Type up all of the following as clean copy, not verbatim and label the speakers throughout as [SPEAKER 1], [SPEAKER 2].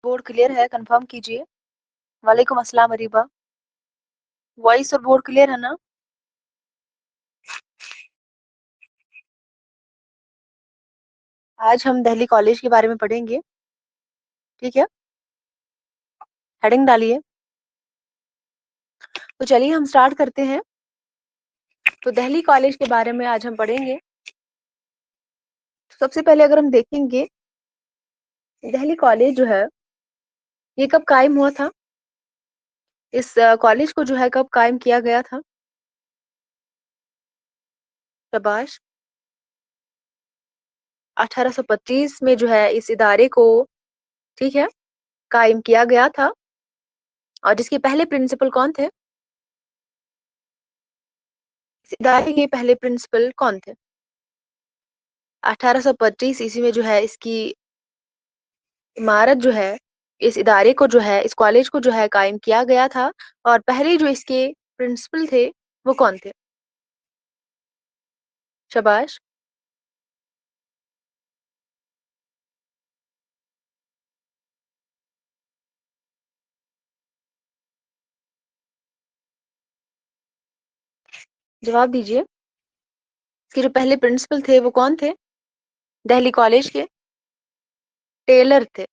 [SPEAKER 1] Board clear है, confirm कीजिए। वालेकुम अस्सलाम अरीबा। वॉइस और बोर्ड क्लियर है ना? आज हम दिल्ली कॉलेज के बारे में पढ़ेंगे, ठीक है? हेडिंग डालिए। तो चलिए हम स्टार्ट करते हैं। तो दिल्ली कॉलेज के बारे में आज हम पढ़ेंगे। सबसे पहले अगर हम देखेंगे, दिल्ली कॉलेज जो है ये कब कायम हुआ था? इस कॉलेज को जो है कब कायम किया गया था? शाबाश। 1825 में जो है इस इदारे को, ठीक है, कायम किया गया था। और जिसके पहले प्रिंसिपल कौन थे? इस इदारे के पहले प्रिंसिपल कौन थे? 1825 ईस्वी में जो है इसकी इमारत जो है, इस इदारे को जो है, इस कॉलेज को जो है कायम किया गया था। और पहले जो इसके प्रिंसिपल थे वो कौन थे? शाबाश। जवाब दीजिए। इसके जो पहले प्रिंसिपल थे वो कौन थे दिल्ली कॉलेज के? टेलर थे।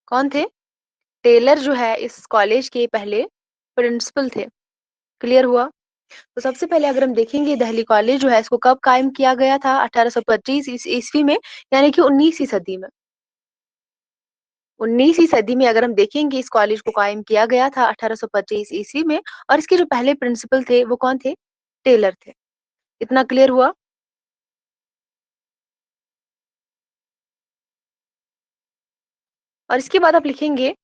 [SPEAKER 1] कौन थे? टेलर जो है इस कॉलेज के पहले प्रिंसिपल थे। क्लियर हुआ? तो सबसे पहले अगर हम देखेंगे दिल्ली कॉलेज जो है इसको कब कायम किया गया था? 1825 ईस्वी में, यानी कि 19वीं सदी में। 19वीं सदी में अगर हम देखेंगे इस कॉलेज को कायम किया गया था 1825 ईस्वी में। और इसके जो पहले प्रिंसिपल थे वो कौन थे? टेलर थे। इतना क्लियर हुआ? और इसके बाद आप लिखेंगे,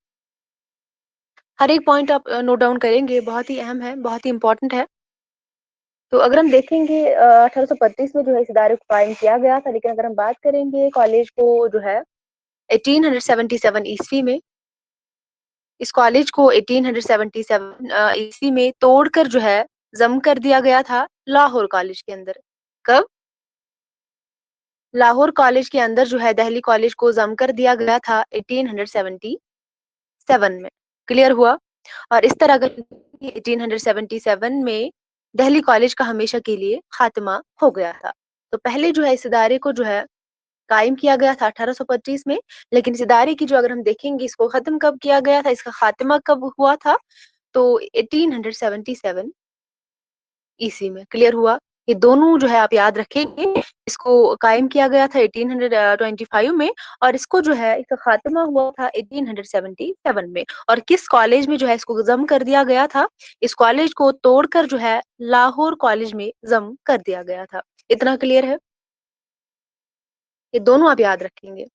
[SPEAKER 1] हर एक पॉइंट आप नोट डाउन करेंगे, बहुत ही अहम है, बहुत ही इंपॉर्टेंट है। तो अगर हम देखेंगे 1825 में जो है इस इदारे को कायम किया गया था, लेकिन अगर हम बात करेंगे कॉलेज को जो है 1877 ईस्वी में, इस कॉलेज को 1877 ईस्वी में तोड़कर जो है जम कर दिया गया था लाहौर कॉलेज के अंदर। कब? लाहौर कॉलेज के अंदर जो है दिल्ली कॉलेज को जम कर दिया गया था 1877 में। क्लियर हुआ? और इस तरह अगर 1877 में दिल्ली कॉलेज का हमेशा के लिए खात्मा हो गया था। तो पहले जो है इस इदारे को जो है कायम किया गया था 1825 में, लेकिन इस इदारे की जो अगर हम देखेंगे इसको खत्म कब किया गया था, इसका खात्मा कब हुआ था, तो 1877 ईस्वी में। क्लियर हुआ? ये दोनों जो है आप याद रखेंगे। इसको कायम किया गया था 1825 में, और इसको जो है इसका खात्मा हुआ था 1877 में। और किस कॉलेज में जो है इसको जम कर दिया गया था? इस कॉलेज को तोड़कर जो है लाहौर कॉलेज में जम कर दिया गया था। इतना क्लियर है? ये दोनों आप याद रखेंगे।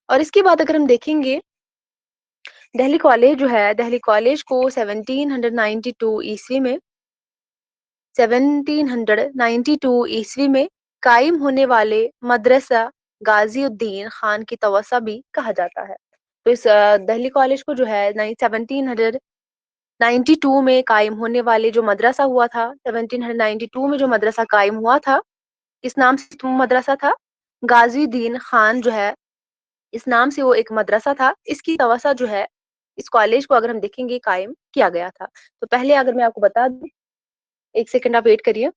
[SPEAKER 1] और इसके बाद अगर हम देखेंगे, दिल्ली कॉलेज जो है, दिल्ली कॉलेज को 1792 ईस्वी में, 1792 ईस्वी में कायम होने वाले मदरसा गाजीउद्दीन खान की तवस्सा भी कहा जाता है। तो इस दिल्ली कॉलेज को जो है 1792 में कायम होने वाले जो मदरसा हुआ था, 1792 में जो मदरसा कायम हुआ था, इस नाम से वो मदरसा था गाजीउद्दीन खान जो है, इस नाम से वो एक मदरसा था। इसकी तवस्सा जो है, इस कॉलेज को अगर हम देखेंगे कायम किया गया था। तो पहले अगर मैं आपको बता दूं, एक सेकंड आप वेट करिए।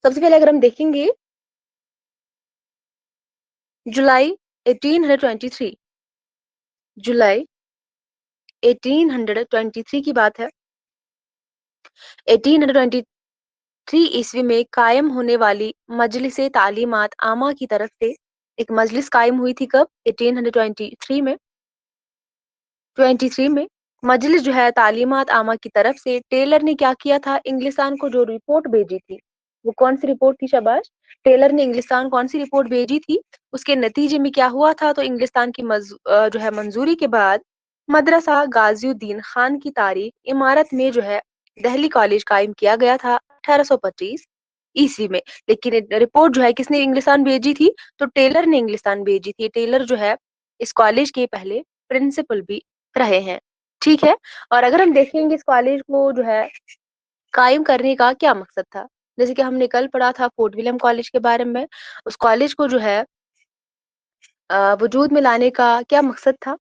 [SPEAKER 1] सबसे पहले अगर हम देखेंगे जुलाई 1823, जुलाई 1823 की बात है। 1823 ईस्वी में कायम होने वाली मजलिस तालीमात आमा की तरफ से एक मजलिस कायम हुई थी। कब? 1823 में। 23 में मजलिस जो है तालीमात आमा की तरफ से, टेलर ने क्या किया था? इंग्लिस्तान को जो रिपोर्ट भेजी थी, वो कौन सी रिपोर्ट थी? शाबाश। टेलर ने इंग्लिस्तान कौन सी रिपोर्ट भेजी थी? उसके नतीजे में क्या हुआ था? तो इंग्लिस्तान की जो है मंजूरी के बाद मदरसा गाजिउद्दीन खान की तारीख इमारत में जो है दिल्ली कॉलेज कायम किया गया था 1825 ईस्वी में। लेकिन रिपोर्ट जो है किसने इंग्लिस्तान भेजी थी? तो टेलर ने इंग्लिस्तान भेजी थी। टेलर जो है इस कॉलेज के पहले प्रिंसिपल भी रहे हैं। ठीक है? और अगर हम देखेंगे इस कॉलेज को जो है कायम करने का क्या मकसद था? जैसे कि हमने कल पढ़ा था फोर्ट विलियम कॉलेज के बारे में, उस कॉलेज को जो है वजूद में लाने का क्या मकसद था?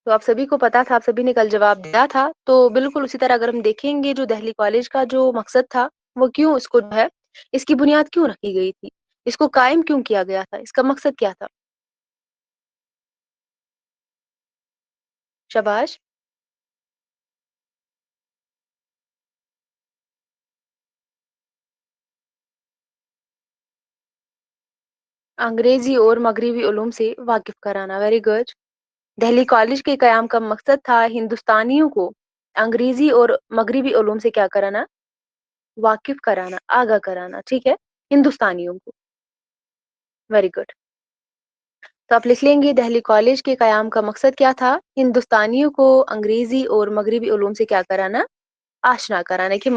[SPEAKER 1] तो आप सभी को पता था, आप सभी ने कल जवाब दिया था। तो बिल्कुल उसी तरह अगर हम देखेंगे जो दिल्ली कॉलेज का जो मकसद था, वो क्यों इसको जो है, इसकी बुनियाद क्यों रखी गई थी? इसको कायम क्यों किया गया था? इसका मकसद क्या था? शाबाश! अंग्रेजी और मगरबी उलूम से वाकिफ कराना, वेरी गुड। दिल्ली कॉलेज के कयाम का मकसद था हिंदुस्तानियों को अंग्रेजी और मगरबी उलूम से क्या कराना? वाकिफ कराना, आगाह कराना, ठीक है? हिंदुस्तानियों को, वेरी गुड। तो आप लिख लेंगे दिल्ली कॉलेज के कयाम का मकसद क्या था? हिंदुस्तानियों को अंग्रेजी और मगरबी उलूम से क्या कराना? आशना कराना, कि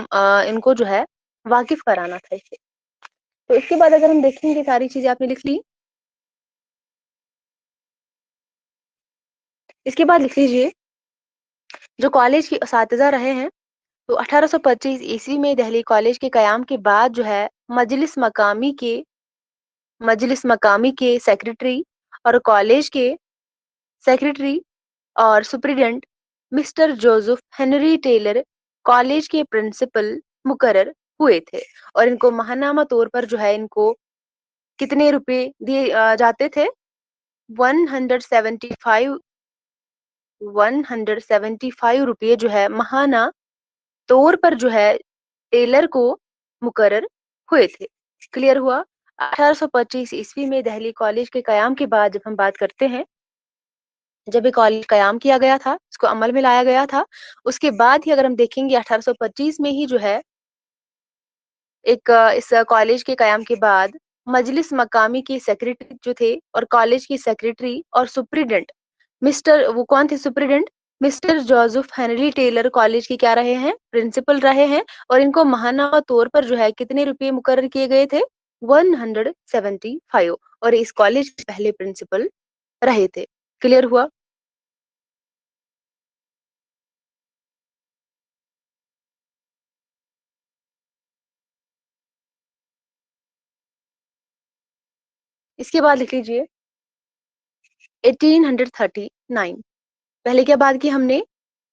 [SPEAKER 1] इनको जो है वाकिफ कराना था इससे। तो इसके बाद अगर हम देखेंगे, सारी चीजें आपने लिख ली। इसके बाद लिख लीजिए, जो कॉलेज के असातिज़ा रहे हैं, तो 1825 ईस्वी में दिल्ली कॉलेज के कयाम के बाद जो है मजलिस मकामी के सेक्रेटरी और कॉलेज के सेक्रेटरी और superintendent mister Joseph Henry Taylor college के प्रिंसिपल मुकर्रर हुए थे। और इनको माहनामा तौर पर जो है, इनको कितने रुपए दिए जाते थे? 175 175 रुपये जो है महाना तौर पर जो है टेलर को मुकर्रर हुए थे। क्लियर हुआ? 1825 ईस्वी में दिल्ली कॉलेज के कयाम के बाद जब हम बात करते हैं, जब ये कॉलेज कयाम किया गया था, इसको अमल में लाया गया था, उसके बाद ही अगर हम देखेंगे 1825 में ही जो है इस कॉलेज के कयाम के बाद मजलिस मकामी के सेक्रेटरी जो थे और कॉलेज की सेक्रेटरी और सुप्रीडेंट मिस्टर, वो कौन थे superintendent? Mister Joseph Henry Taylor college के क्या रहे हैं? प्रिंसिपल रहे हैं। और इनको माहाना तौर पर जो है कितने रुपए मुकर्रर किए गए थे? 175। और इस कॉलेज के पहले प्रिंसिपल रहे थे। क्लियर हुआ? इसके बाद लिख लीजिए 1839। पहले क्या बात की हमने?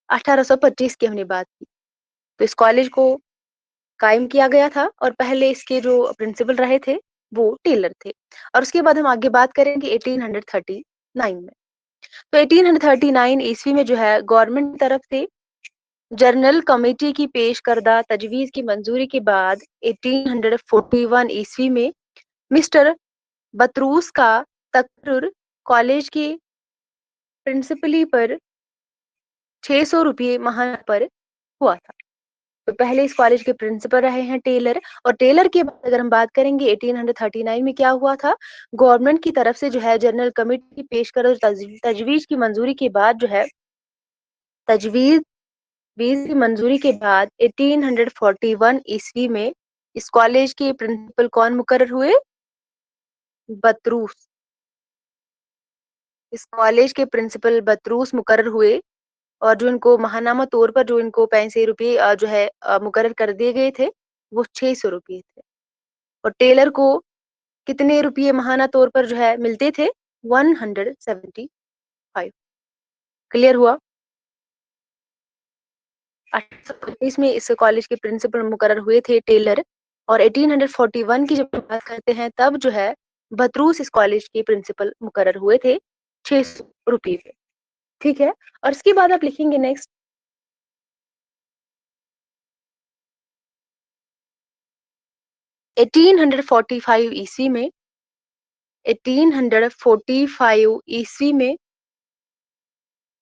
[SPEAKER 1] 1825 की हमने बात की। तो इस कॉलेज को कायम किया गया था और पहले इसके जो प्रिंसिपल रहे थे वो टेलर थे। और उसके बाद हम आगे बात करेंगे 1839 में। तो 1839 ईस्वी में जो है गवर्नमेंट की तरफ से जर्नल कमेटी की पेश करदा तजवीज की मंजूरी के बाद 1841 ईस्वी में मिस्टर बतरूस का तकर्रुर कॉलेज के प्रिंसिपली पर 600 रुपये माह पर हुआ था। तो पहले इस कॉलेज के प्रिंसिपल रहे हैं टेलर। और टेलर के बाद अगर हम बात करेंगे 1839 में क्या हुआ था, गवर्नमेंट की तरफ से जो है जनरल कमेटी पेश कर तजवीज की मंजूरी के बाद जो है तजवीज बीस की मंजूरी के बाद 1841 ईस्वी में इस कॉलेज के प्रिंसिपल कौन मुकर्रर हुए? बतरूस। इस कॉलेज के प्रिंसिपल बतरूस मुकर्रर हुए। और जो इनको महानामा तौर पर जो इनको पैसे रुपए जो है मुकर्रर कर दिए गए थे, वो 600 रुपये थे। और टेलर को कितने रुपये महाना तौर पर जो है मिलते थे? 175। क्लियर हुआ? 1825 में इस कॉलेज के प्रिंसिपल मुकर्रर हुए थे टेलर। और 1841 की जब बात करते हैं, तब जो है बतरूस इस कॉलेज के प्रिंसिपल मुकर्रर हुए थे 600 रुपये पे। ठीक है? और इसके बाद आप लिखेंगे नेक्स्ट 1845 ईस्वी में 1845 ईस्वी में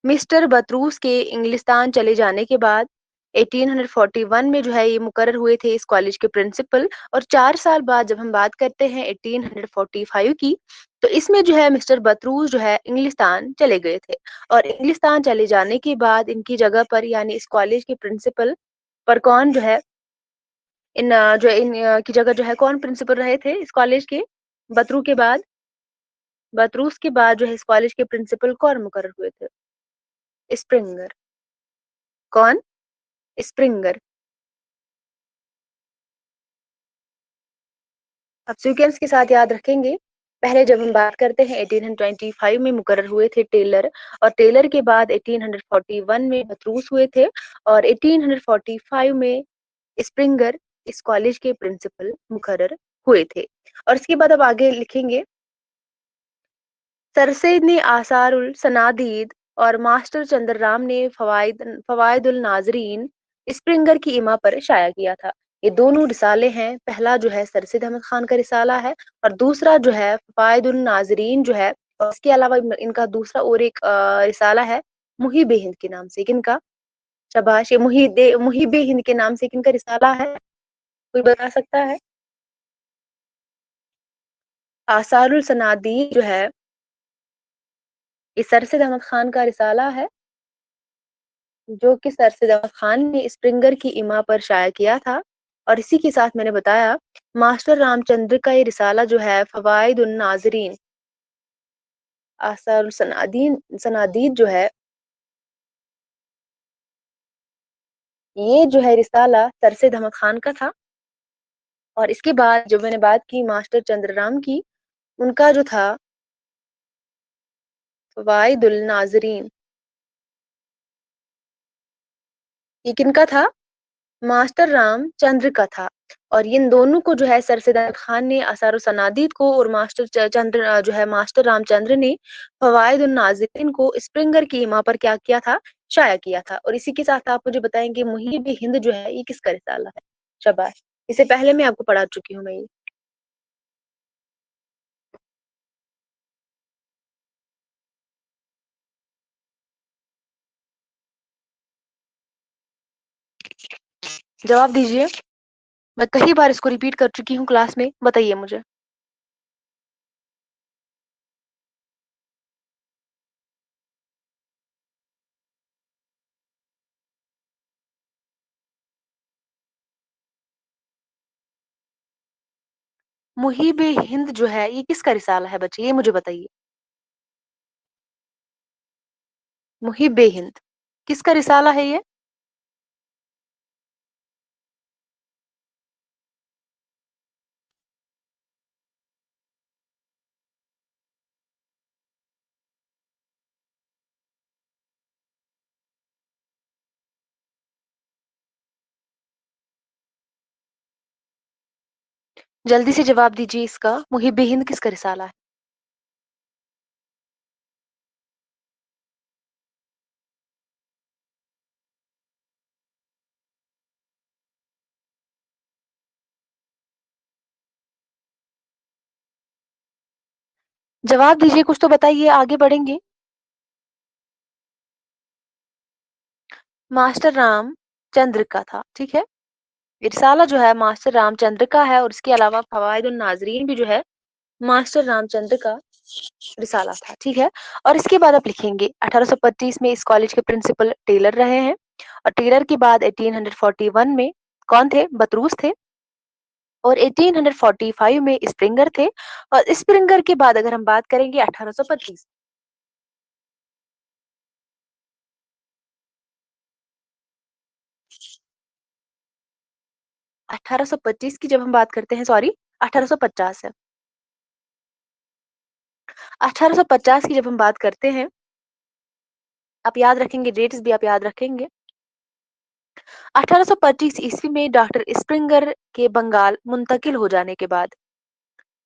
[SPEAKER 1] मिस्टर बतरूस के इंग्लिस्तान चले जाने के बाद 1841 में जो है ये मुकर्रर हुए थे इस कॉलेज के प्रिंसिपल। और 4 साल बाद जब हम बात करते हैं 1845 की, तो इसमें जो है मिस्टर बतरूस जो है इंग्लिस्तान चले गए थे। और इंग्लिस्तान चले जाने के बाद इनकी जगह पर, यानी इस कॉलेज के प्रिंसिपल पर कौन जो है की जगह जो है कौन प्रिंसिपल रहे थे इस कॉलेज के? बतरू के बाद, बतरूस के बाद जो है इस कॉलेज के प्रिंसिपल कौन मुकर्रर हुए थे? स्प्रिंगर। कौन? स्प्रिंगर। अब सीक्वेंस के साथ याद रखेंगे। पहले जब हम बात करते हैं 1825 में मुकर्रर हुए थे टेलर, और टेलर के बाद 1841 में बतरूस हुए थे, और 1845 में स्प्रिंगर इस कॉलेज के प्रिंसिपल मुकर्रर हुए थे। और इसके बाद अब आगे लिखेंगे, सर सैयद ने आसारुल सनादीद और मास्टर चंद्रराम ने फवाइदुल नाजरीन स्प्रिंगर की इमा पर शाया किया था। ये दोनों रिसाले हैं, पहला जो है सर सैयद अहमद खान का रिसाला है, और दूसरा जो है फवाइदुल नाजरीन जो है, और इसके अलावा इनका दूसरा और एक रिसाला है मुहिब हिंद के नाम से। किनका? शाबाश, ये मुहिब हिंद के नाम से किनका रिसाला है? कोई बता सकता है? आसारुल सनादीद जो है, ये सर सैयद अहमद खान का रिसाला है, जो कि सर सैयद अहमद खान ने स्प्रिंगर की इमा पर शाया किया था। और इसी के साथ मैंने बताया मास्टर रामचंद्र का ये रिसाला जो है फवाइद उन नाजरीन आसार सनादीद जो है, ये जो है रिसाला सर सैयद अहमद खान का था। और इसके बाद जो मैंने बात की मास्टर चंद्रराम की, उनका जो था फवाइद उल नाजरीन, ये किनका था? मास्टर रामचंद्र का था। और इन दोनों को जो है सर सैयद अहमद खान ने आसार सनादीद को, और मास्टर चंद्र जो है मास्टर रामचंद्र ने फवाइद उन नाज़रीन को स्प्रिंगर की इमा पर क्या किया था? शाया किया था। और इसी के साथ आप मुझे बताएंगे मुहिब हिंद जो है ये किसका रिसाला है? शाबाश, इसे पहले मैं आपको पढ़ा चुकी हूँ मैं ये। जवाब दीजिए। मैं कई बार इसको रिपीट कर चुकी हूँ क्लास में, बताइए मुझे। मुहिब हिंद जो है ये किसका रिसाला है बच्चे, ये मुझे बताइए। मुहिब हिंद किसका रिसाला है ये? जल्दी से जवाब दीजिए इसका, मुहिब हिंद किसका रिसाला है? जवाब दीजिए, कुछ तो बताइए, आगे बढ़ेंगे। मास्टर रामचंद्र का था, ठीक है। ये रिसाला जो है मास्टर रामचंद्र का है, और इसके अलावा फवाइद उन नाजरीन भी जो है मास्टर रामचंद्र का रिसाला था, ठीक है। और इसके बाद आप लिखेंगे 1825 में इस कॉलेज के प्रिंसिपल टेलर रहे हैं, और टेलर के बाद 1841 में कौन थे? बतरूस थे। और 1845 में स्प्रिंगर थे। और स्प्रिंगर के बाद अगर हम बात करेंगे 1825, 1825 की जब हम बात करते हैं, सॉरी 1850 है, 1850 की जब हम बात करते हैं, आप याद रखेंगे, डेट्स भी आप याद रखेंगे। 1825 ईस्वी में डॉक्टर स्प्रिंगर के बंगाल मुंतकिल हो जाने के बाद,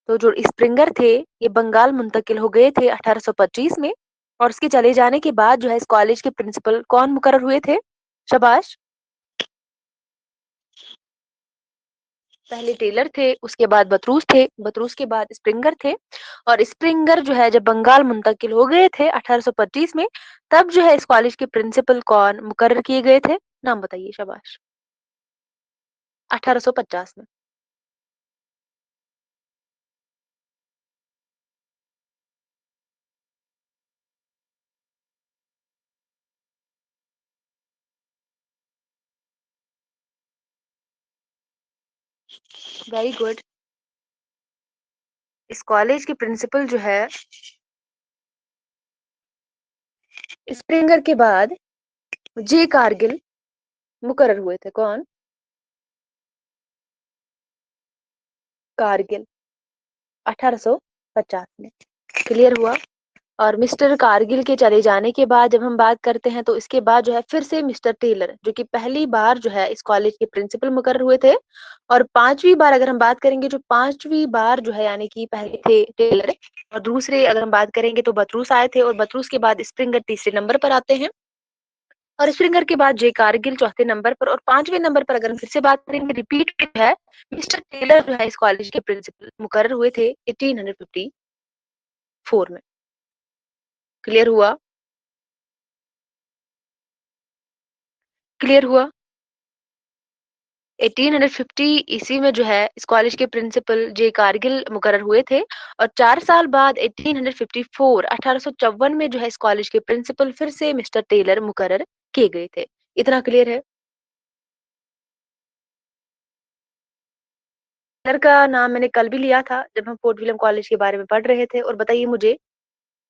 [SPEAKER 1] तो जो स्प्रिंगर थे ये बंगाल मुंतकिल हो गए थे 1825 में। और उसके चले जाने के बाद जो है इस कॉलेज के प्रिंसिपल कौन मुकर्रर हुए थे? शाबाश, पहले टेलर थे, उसके बाद बतरूस थे, बतरूस के बाद स्प्रिंगर थे। और स्प्रिंगर जो है जब बंगाल मुंतकिल हो गए थे 1825 में, तब जो है इस कॉलेज के प्रिंसिपल कौन मुकर्रर किए गए थे? नाम बताइए, शाबाश। 1850 में। Very good. इस कॉलेज के प्रिंसिपल जो है स्प्रिंगर के बाद जे कारगिल मुकर्रर हुए थे। कौन? कारगिल। 1850 में। क्लियर हुआ। और मिस्टर कारगिल के चले जाने के बाद जब हम बात करते हैं तो इसके बाद जो है फिर से मिस्टर टेलर, जो कि पहली बार जो है इस कॉलेज के प्रिंसिपल मुकर्रर हुए थे, और पांचवी बार अगर हम बात करेंगे, जो पांचवी बार जो है यानी कि पहले थे टेलर, और दूसरे अगर हम बात करेंगे तो बतरूस आए थे, और बतरूस के बाद स्प्रिंगर तीसरे नंबर पर आते हैं, और स्प्रिंगर के बाद जे कारगिल चौथे नंबर पर, और पांचवें नंबर पर अगर हम फिर से बात करेंगे रिपीट जो है मिस्टर टेलर जो है इस कॉलेज के प्रिंसिपल मुकर्रर हुए थे 1854 में। क्लियर हुआ। क्लियर हुआ। 1850 ईस्वी में जो है इस कॉलेज के प्रिंसिपल जे कारगिल मुकर्रर हुए थे, और 4 साल बाद 1854 1854 में जो है इस कॉलेज के प्रिंसिपल फिर से मिस्टर टेलर मुकर्रर किए गए थे। इतना क्लियर है। टेलर का नाम मैंने कल भी लिया था जब हम फोर्ट विलियम कॉलेज के बारे में पढ़ रहे थे। और बताइए मुझे,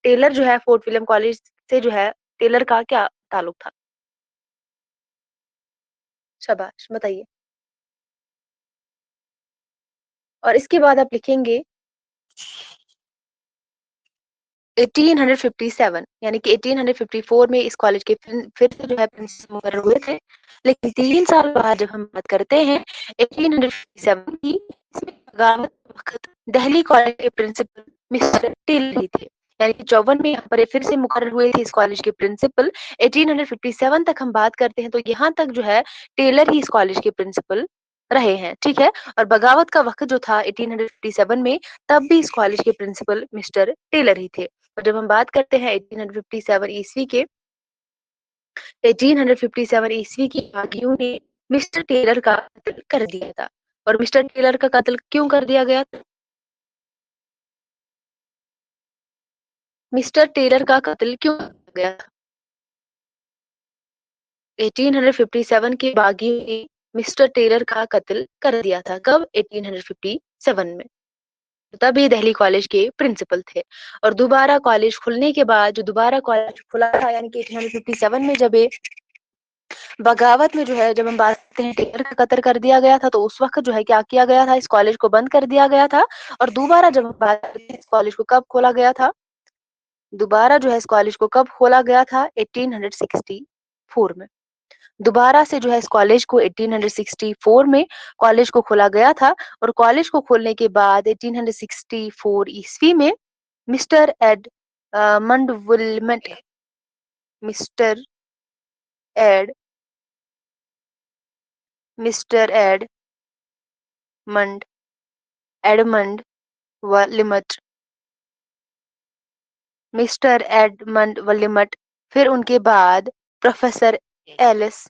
[SPEAKER 1] टेलर जो है फोर्ट विलियम कॉलेज से जो है टेलर का क्या ताल्लुक था? शाबाश, बताइए। और इसके बाद आप लिखेंगे 1857, यानी कि 1854 में इस कॉलेज के फिर से जो है प्रिंसिपल मुकर्रर हुए थे। लेकिन 3 साल बाद जब हम बात करते हैं 1857 की, इसमें बगावत के वक्त दिल्ली कॉलेज के प्रिंसिपल मिस्टर टेलर ही थे। यानी कि 54 में यहाँ पर ये फिर से मुकर्रर हुए थे इस कॉलेज के प्रिंसिपल। 1857 तक हम बात करते हैं तो यहाँ तक जो है टेलर ही इस कॉलेज के प्रिंसिपल रहे हैं। ठीक है। और बगावत का वक्त जो था 1857 में, तब भी इस कॉलेज के प्रिंसिपल मिस्टर टेलर ही थे। और जब हम बात करते हैं 1857 ईस्वी के, 1857 ईस्वी की बागियों ने मिस्टर टेलर का कत्ल कर दिया था। और मिस्टर टेलर का कत्ल क्यों कर दिया गया था? मिस्टर टेलर का कत्ल क्यों किया गया था? 1857 के बागियों ने मिस्टर टेलर का कत्ल कर दिया था। कब? 1857 में। तभी दिल्ली कॉलेज के प्रिंसिपल थे। और दोबारा कॉलेज खुलने के बाद, जो दोबारा कॉलेज खुला था यानी कि 1857 में, जब ये बगावत में जो है जब हम बात करते हैं टेलर का कत्ल कर दिया गया था, तो उस वक्त जो है क्या किया गया था, इस कॉलेज को बंद कर दिया गया था। और दोबारा जब हम बात करते हैं इस कॉलेज को कब खोला गया था, दोबारा जो है इस कॉलेज को कब खोला गया था, 1864 में। दोबारा से जो है इस कॉलेज को 1864 में कॉलेज को खोला गया था। और कॉलेज को खोलने के बाद 1864 ईस्वी में मिस्टर एड मंडवुलमेंट मिस्टर एड मिस्टर मंड एडमंड वलिमट मिस्टर एडमंड वलिमट, फिर उनके बाद प्रोफेसर एलिस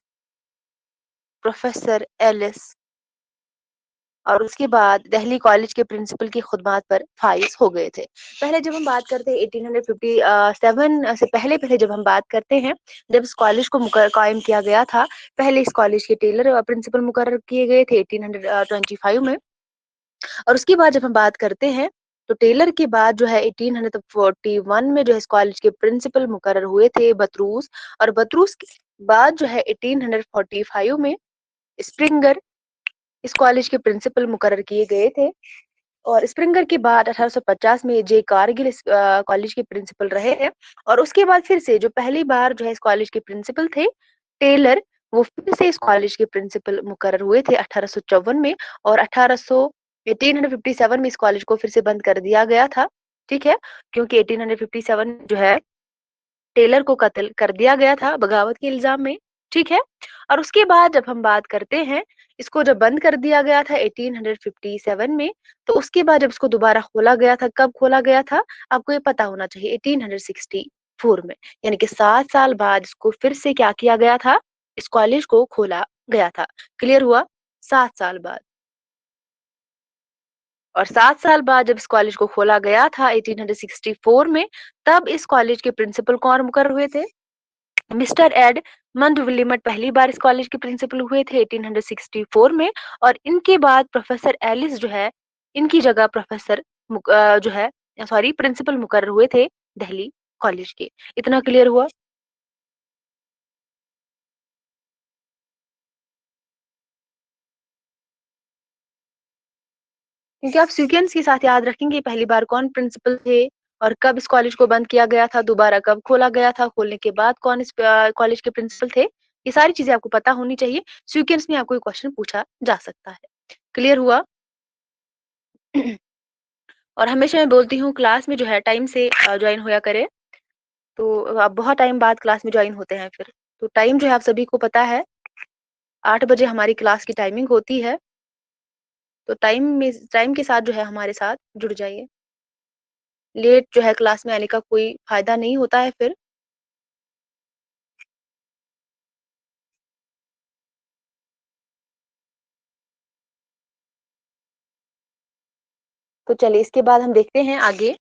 [SPEAKER 1] प्रोफेसर एलिस, और उसके बाद दिल्ली कॉलेज के प्रिंसिपल की खुदमात पर फाइज हो गए थे। पहले जब हम बात करते हैं 1857 से पहले पहले जब हम बात करते हैं, जब इस कॉलेज को कायम किया गया था, पहले इस कॉलेज के टेलर प्रिंसिपल मुकर्रर किए गए थे 1825 में। और उसके बाद जब हम बात करते हैं तो टेलर के बाद जो है 1841 में जो है इस कॉलेज के प्रिंसिपल मुकर्रर हुए थे बतरूस। और बतरूस के बाद जो है 1845 में स्प्रिंगर इस कॉलेज के प्रिंसिपल मुकर्रर किए गए थे। और स्प्रिंगर के बाद 1850 में जे कारगिल इस कॉलेज के प्रिंसिपल रहे हैं। और उसके बाद फिर से जो पहली बार जो है इस कॉलेज के प्रिंसिपल थे टेलर, वो फिर से इस कॉलेज के प्रिंसिपल मुकर्रर हुए थे 1854 में। और 1857 में इस कॉलेज को फिर से बंद कर दिया गया था। ठीक है। क्योंकि 1857 जो है टेलर को कत्ल कर दिया गया था बगावत के इल्जाम में। ठीक है। और उसके बाद जब हम बात करते हैं, इसको जब बंद कर दिया गया था 1857 में, तो उसके बाद जब इसको दोबारा खोला गया था, कब खोला गया था? आपको ये पता होना चाहिए, 1864 में। यानी कि 7 साल बाद इसको फिर से क्या किया गया था, इस कॉलेज को खोला गया था। क्लियर हुआ। 7 साल बाद। और 7 साल बाद जब इस कॉलेज को खोला गया था 1864 में, तब इस कॉलेज के प्रिंसिपल कौन मुकर्रर हुए थे? मिस्टर एड मंडविलियमट पहली बार इस कॉलेज के प्रिंसिपल हुए थे 1864 में। और इनके बाद प्रोफेसर एलिस जो है, इनकी जगह प्रोफेसर जो है, सॉरी, प्रिंसिपल मुकर्रर हुए थे दिल्ली कॉलेज के। इतना क्लियर हुआ। क्योंकि आप सीक्वेंस के साथ याद रखेंगे पहली बार कौन प्रिंसिपल थे और कब इस कॉलेज को बंद किया गया था, दोबारा कब खोला गया था, खोलने के बाद कौन इस कॉलेज के प्रिंसिपल थे, ये सारी चीजें आपको पता होनी चाहिए। सीक्वेंस में आपको ये क्वेश्चन पूछा जा सकता है। क्लियर हुआ? और हमेशा मैं बोलती हूँ क्लास में जो है टाइम से ज्वाइन होया करे। तो आप बहुत टाइम बाद क्लास में ज्वाइन होते हैं फिर, तो टाइम जो है आप सभी को पता है, 8 बजे हमारी क्लास की टाइमिंग होती है। तो टाइम के साथ जो है हमारे साथ जुड़ जाइए। लेट जो है क्लास में आने का कोई फायदा नहीं होता है फिर। तो चलिए इसके बाद हम देखते हैं आगे।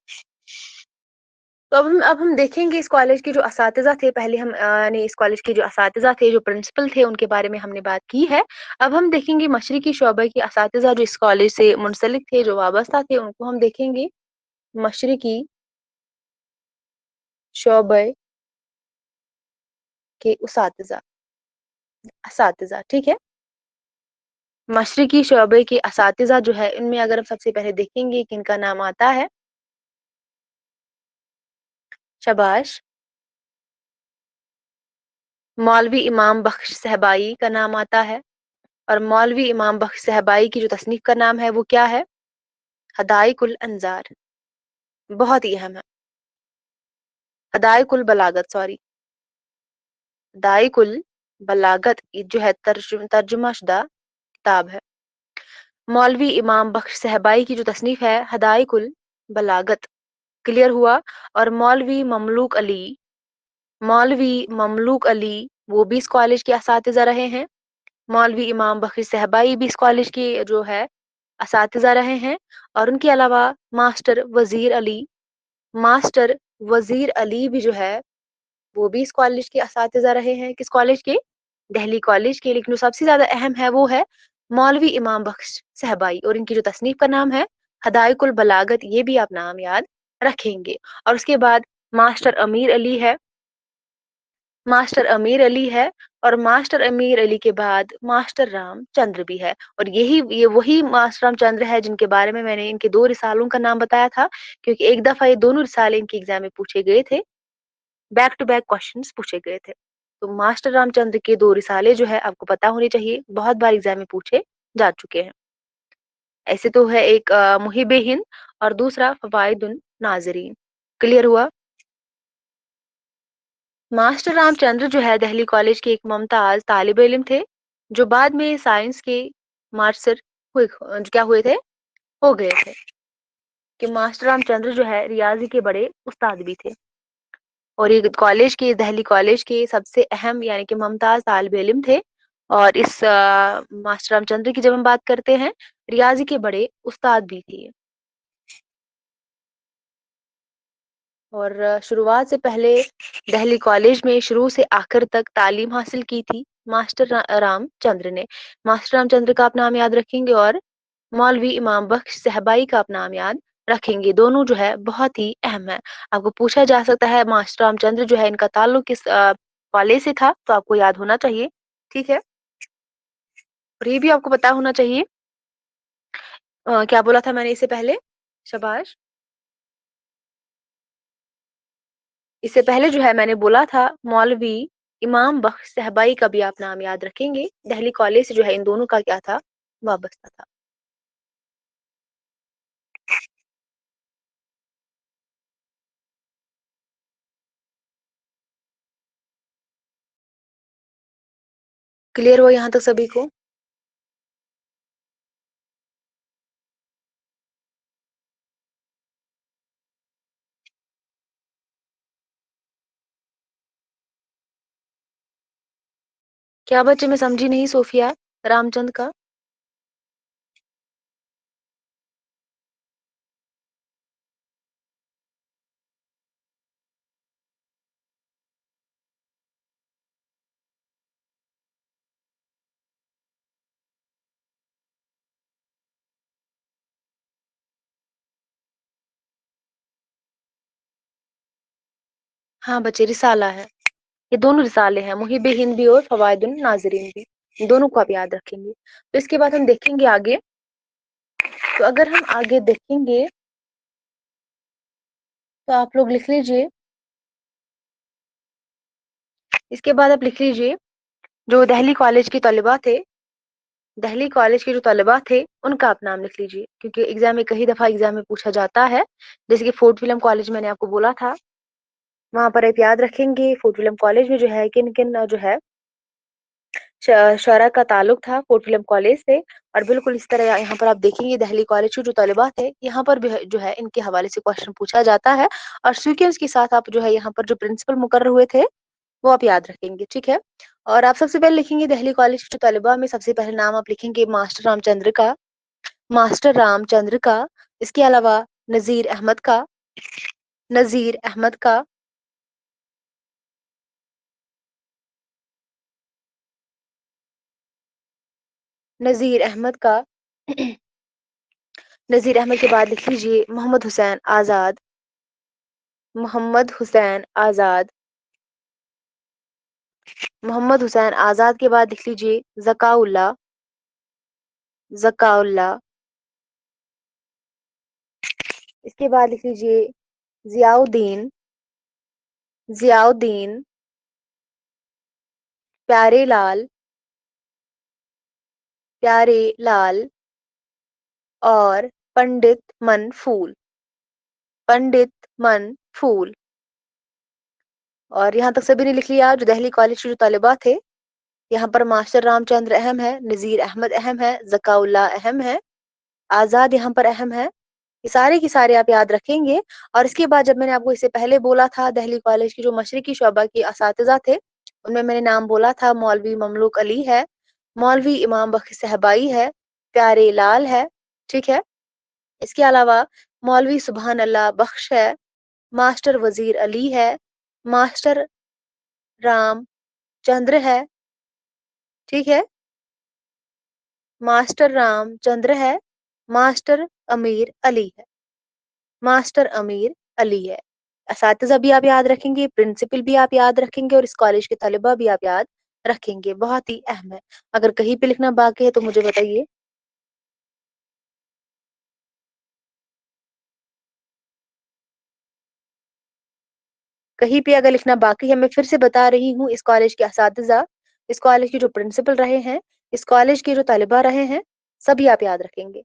[SPEAKER 1] तो अब हम देखेंगे इस कॉलेज के जो असातिज़ा थे। पहले हम ने इस कॉलेज के जो असातिज़ा थे, जो प्रिंसिपल थे, उनके बारे में हमने बात की है। अब हम देखेंगे मशरिकी शोबे के असातिज़ा जो इस कॉलेज से मुंसलिक थे, जो वाबस्ता थे, उनको हम देखेंगे। मशरिकी शोबे के असातिज़ा, ठीक है? मशरिकी शोबे के असातिज़ा जो है, इनमें अगर हम सबसे पहले देखेंगे कि इनका नाम आता है। शाबाश। मौलवी इमाम बख्श सहबाई का नाम आता है। और मौलवी इमाम बख्श सहबाई की जो तसनीफ का नाम है वो क्या है? हदाइकुल अंजार। बहुत ही अहम है। हदाइकुल बलागत, सॉरी, हदाइकुल बलागत जो है तर्जुमा शुदा किताब है। मौलवी इमाम बख्श सहबाई की जो तसनीफ है हदाइकुल बलागत। क्लियर हुआ? और मौलवी ममलूक अली वो भी इस कॉलेज के असातिज़ा रहे हैं। मौलवी इमाम बख्श सहबाई भी इस कॉलेज के जो है असातिज़ा रहे हैं। और उनके अलावा मास्टर वजीर अली भी जो है वो भी इस कॉलेज के असातिज़ा रहे हैं। किस कॉलेज के? दिल्ली कॉलेज के। लेकिन जो सबसे ज्यादा अहम है वो है मौलवी इमाम बख्श सहबाई, और इनकी जो तसनीफ का नाम है हदाइकुल बलागत। ये भी आप नाम याद रखेंगे। और उसके बाद मास्टर अमीर अली है। मास्टर अमीर अली है। और मास्टर अमीर अली के बाद मास्टर रामचंद्र भी है। और ये वही मास्टर रामचंद्र है जिनके बारे में मैंने इनके 2 रिसालों का नाम बताया था, क्योंकि एक दफा ये दोनों रिसाले इनके एग्जाम में पूछे गए थे। बैक टू बैक क्वेश्चंस पूछे गए थे। तो मास्टर रामचंद्र के 2 रिसाले जो है आपको पता होने चाहिए, बहुत बार एग्जाम में पूछे जा चुके हैं। ऐसे तो है एक मुहिबे हिंद और दूसरा फवाइदुन नाजरीन। क्लियर हुआ? मास्टर रामचंद्र जो है दिल्ली कॉलेज के एक मुमताज तालिब इल्म थे, जो बाद में साइंस के मास्टर क्या हुए थे, हो गए थे। कि मास्टर रामचंद्र जो है रियाजी के बड़े उस्ताद भी थे। और ये दिल्ली कॉलेज के सबसे अहम यानी कि मुमताज तालिब इल्म थे। और इस मास्टर रामचंद्र की जब हम बात करते हैं, रियाजी के बड़े उस्ताद भी थे। और शुरुआत से पहले दिल्ली कॉलेज में शुरू से आखिर तक तालीम हासिल की थी रामचंद्र ने। मास्टर रामचंद्र का आप नाम याद रखेंगे और मौलवी इमाम बख्श सहबाई का आप नाम याद रखेंगे। दोनों जो है बहुत ही अहम है। आपको पूछा जा सकता है मास्टर रामचंद्र जो है इनका ताल्लुक किस कॉलेज से था, तो आपको याद होना चाहिए। ठीक है? और ये भी आपको पता होना चाहिए। क्या बोला था मैंने इससे पहले? शाबाश। इससे पहले जो है मैंने बोला था मौलवी इमाम बख्श सहबाई का भी आप नाम याद रखेंगे। दिल्ली कॉलेज से जो है इन दोनों का क्या था, वाबस्ता था। क्लियर हो यहाँ तक सभी को? क्या बच्चे, मैं समझी नहीं सोफिया, रामचंद का? हाँ बच्चे, रिसाला है। ये दोनों रिसाले हैं, मुहिब हिंद भी और फवायदुन नाजरीन भी। इन दोनों को आप याद रखेंगे। तो इसके बाद हम देखेंगे आगे तो अगर हम आगे देखेंगे तो आप लोग लिख लीजिए, इसके बाद आप लिख लीजिए जो दिल्ली कॉलेज के तलबा थे, दिल्ली कॉलेज के जो तलबा थे उनका आप नाम लिख लीजिए, क्योंकि एग्जाम में कई दफा एग्जाम में पूछा जाता है। जैसे कि फोर्ट विलियम कॉलेज मैंने आपको बोला था, वहां पर आप याद रखेंगे फोर्ट विलियम कॉलेज में जो है किन किन जो है शरा का ताल्लुक था फोर्ट विलियम कॉलेज से। और बिल्कुल इस तरह यहाँ पर आप देखेंगे दिल्ली कॉलेज के जो तलबा थे, यहाँ पर भी जो है इनके हवाले से क्वेश्चन पूछा जाता है। और सीक्वेंस के साथ आप जो है यहाँ पर जो प्रिंसिपल मुकर्रर हुए थे वो आप याद रखेंगे, ठीक है। और आप सबसे पहले लिखेंगे दिल्ली कॉलेज के जो तलबा में सबसे पहले नाम आप लिखेंगे मास्टर रामचंद्र का, मास्टर रामचंद्र का। इसके अलावा नजीर अहमद का, नजीर अहमद का। नजीर अहमद का। नजीर अहमद के बाद लिख लीजिए मोहम्मद हुसैन आजाद, मोहम्मद हुसैन आजाद। मोहम्मद हुसैन आजाद के बाद लिख लीजिए जकाउल्ला, जकाउल्ला। इसके बाद लिख लीजिए जियाउद्दीन, जियाउद्दीन। प्यारे लाल, प्यारे लाल। और पंडित मनफूल, पंडित मनफूल। और यहाँ तक सभी ने लिख लिया जो दिल्ली कॉलेज के जो तलबा थे। यहाँ पर मास्टर रामचंद्र अहम है, नजीर अहमद अहम है, जकाउल्ला अहम है, आजाद यहाँ पर अहम है। ये सारे के सारे आप याद रखेंगे। और इसके बाद जब मैंने आपको इससे पहले बोला था दिल्ली कॉलेज की जो मशरकी शोबा के असातिज़ा थे, उनमें मैंने नाम बोला था मौलवी ममलूक अली है, मौलवी इमाम बख्श सहबाई है, प्यारे लाल है, ठीक है। इसके अलावा मौलवी सुबहान अल्लाह बख्श है, मास्टर वजीर अली है, मास्टर राम चंद्र है, ठीक है। मास्टर रामचंद्र है, मास्टर अमीर अली है, मास्टर अमीर अली है। असातिज़ा भी आप याद रखेंगे, प्रिंसिपल भी आप याद रखेंगे, और इस कॉलेज के तलबा भी आप याद रखेंगे, बहुत ही अहम है। अगर कहीं पे लिखना बाकी है तो मुझे बताइए। कहीं पे अगर लिखना बाकी है, मैं फिर से बता रही हूँ, इस कॉलेज के असातिज़ा, इस कॉलेज के जो प्रिंसिपल रहे हैं, इस कॉलेज के जो तलबा रहे हैं, सभी आप याद रखेंगे।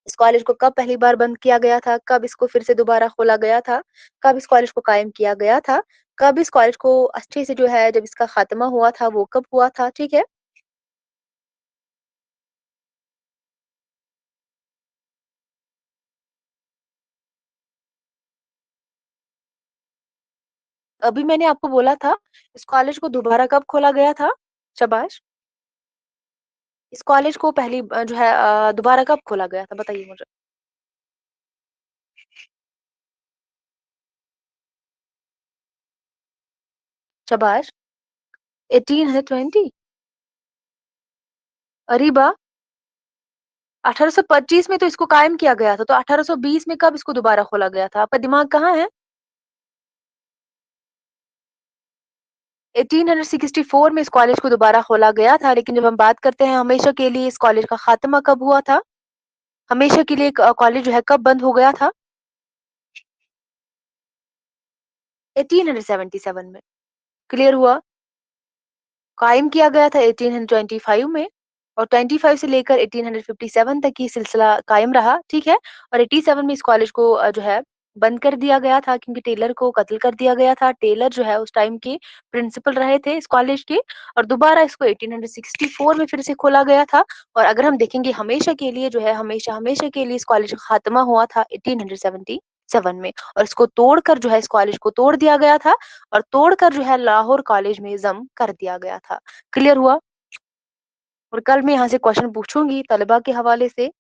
[SPEAKER 1] इस कॉलेज को कब पहली बार बंद किया गया था, कब इसको फिर से दोबारा खोला गया था, कब इस कॉलेज को कायम किया गया था, कब इस कॉलेज को अच्छे से जो है जब इसका खात्मा हुआ था वो कब हुआ था, ठीक है। अभी मैंने आपको बोला था इस कॉलेज को दोबारा कब खोला गया था। शाबाश। इस कॉलेज को पहली जो है दोबारा कब खोला गया था, बताइए मुझे। शाबाश। 1820। अरे वाह। 1825 में तो इसको कायम किया गया था, तो 1820 में कब इसको दोबारा खोला गया था, आपका दिमाग कहाँ है। 1864 में इस कॉलेज को दोबारा खोला गया था। लेकिन जब हम बात करते हैं हमेशा के लिए इस कॉलेज का खात्मा कब हुआ था, हमेशा के लिए कॉलेज जो है कब बंद हो गया था, 1877 में। क्लियर हुआ। कायम किया गया था 1825 में, और 25 से लेकर 1857 तक ये सिलसिला कायम रहा, ठीक है। और 87 में इस कॉलेज को जो है बंद कर दिया गया था, क्योंकि टेलर को कत्ल कर दिया गया था। टेलर जो है उस टाइम के प्रिंसिपल रहे थे इस कॉलेज के। और दोबारा इसको 1864 में फिर से खोला गया था। और अगर हम देखेंगे हमेशा के लिए जो है हमेशा हमेशा के लिए इस कॉलेज का खात्मा हुआ था 1877 में। और इसको तोड़कर जो है इस कॉलेज को तोड़ दिया गया था, और तोड़कर जो है लाहौर कॉलेज में जम कर दिया गया था। क्लियर हुआ। और कल मैं यहाँ से क्वेश्चन पूछूंगी तलबा के हवाले से,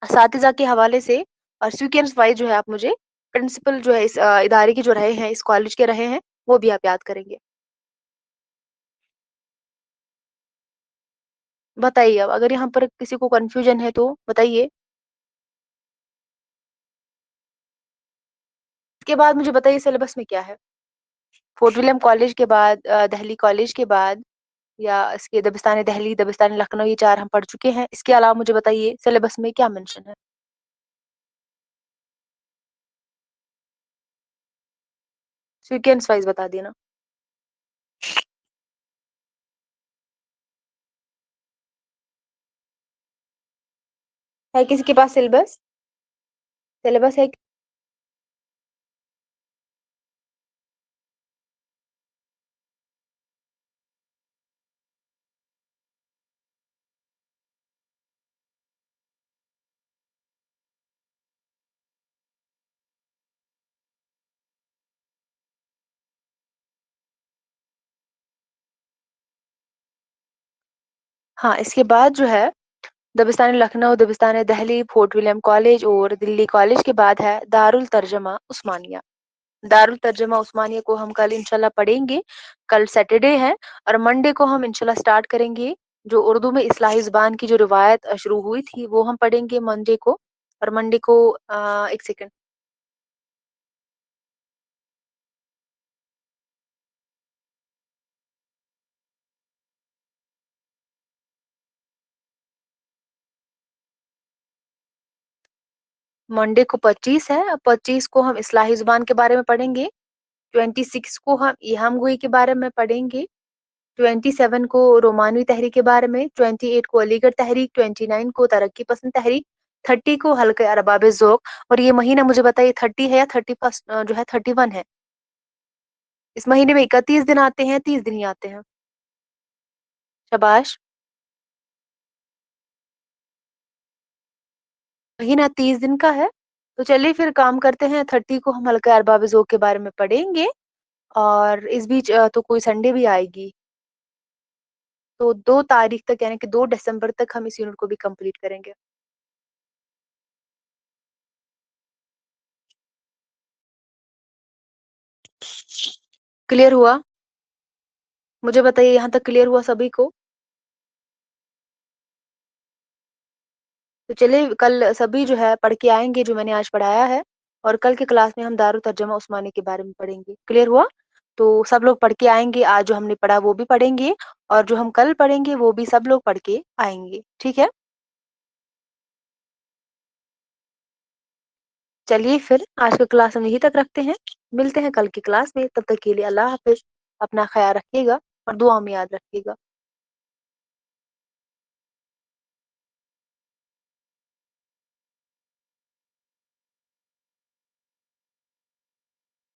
[SPEAKER 1] असातिज़ा के हवाले से, और सीक्वेंस वाइज जो है आप मुझे प्रिंसिपल जो है इस इदारे के जो रहे हैं, इस कॉलेज के रहे हैं, वो भी आप याद करेंगे। बताइए अब अगर यहाँ पर किसी को कंफ्यूजन है तो बताइए। इसके बाद मुझे बताइए सिलेबस में क्या है। फोर्ट विलियम कॉलेज के बाद दिल्ली कॉलेज के बाद, या इसके दबिस्तान दिल्ली, दबिस्तान लखनऊ, ये चार हम पढ़ चुके हैं। इसके अलावा मुझे बताइए सिलेबस में क्या मेंशन है। सीक्वेंस वाइज बता देना। है किसी के पास सिलेबस? सिलेबस है? हाँ, इसके बाद जो है दबिस्तान Lucknow, दबिस्तान Delhi, fort William college और दिल्ली कॉलेज के बाद है दारुल तर्जमा उस्मानिया। दारुल तर्जमा उस्मानिया को हम कल इंशाल्लाह पढ़ेंगे। कल सैटरडे है और मंडे को हम इंशाल्लाह स्टार्ट करेंगे जो उर्दू में इस्लाही ज़ुबान की जो रिवायत शुरू हुई थी वो हम पढ़ेंगे मंडे को। और मंडे को एक सेकंड, मंडे को 25 है। 25 को हम इस्लाही ज़ुबान के बारे में पढ़ेंगे। 26 को हम इहाम गोई के बारे में पढ़ेंगे। 27 को रोमानवी तहरीक के बारे में, 28 को अलीगढ़ तहरीक, 29 को तरक्की पसंद तहरीक, 30 को हल्के अरबाब ज़ौक। और ये महीना मुझे बताइए 30 है या 31 जो है 31 है? इस महीने में 31 दिन आते हैं, 30 दिन ही आते हैं? शाबाश। महीना 30 दिन का है। तो चलिए फिर काम करते हैं, 30 को हम हल्के अरबाब ज़ौक के बारे में पढ़ेंगे। और इस बीच तो कोई संडे भी आएगी, तो 2 तारीख तक यानी कि 2 दिसंबर तक हम इस यूनिट को भी कंप्लीट करेंगे। क्लियर हुआ? मुझे बताइए यहाँ तक क्लियर हुआ सभी को? तो चलिए कल सभी जो है पढ़ के आएंगे जो मैंने आज पढ़ाया है। और कल के क्लास में हम दारुल तर्जमा उस्मानी के बारे में पढ़ेंगे। क्लियर हुआ? तो सब लोग पढ़ के आएंगे, आज जो हमने पढ़ा वो भी पढ़ेंगे और जो हम कल पढ़ेंगे वो भी सब लोग पढ़ के आएंगे। ठीक है? चलिए फिर आज का क्लास हम यहीं तक रखते हैं। मिलते हैं कल की क्लास में, तब तक के लिए अल्लाह हाफिज। अपना ख्याल रखिएगा और दुआ में याद रखिएगा।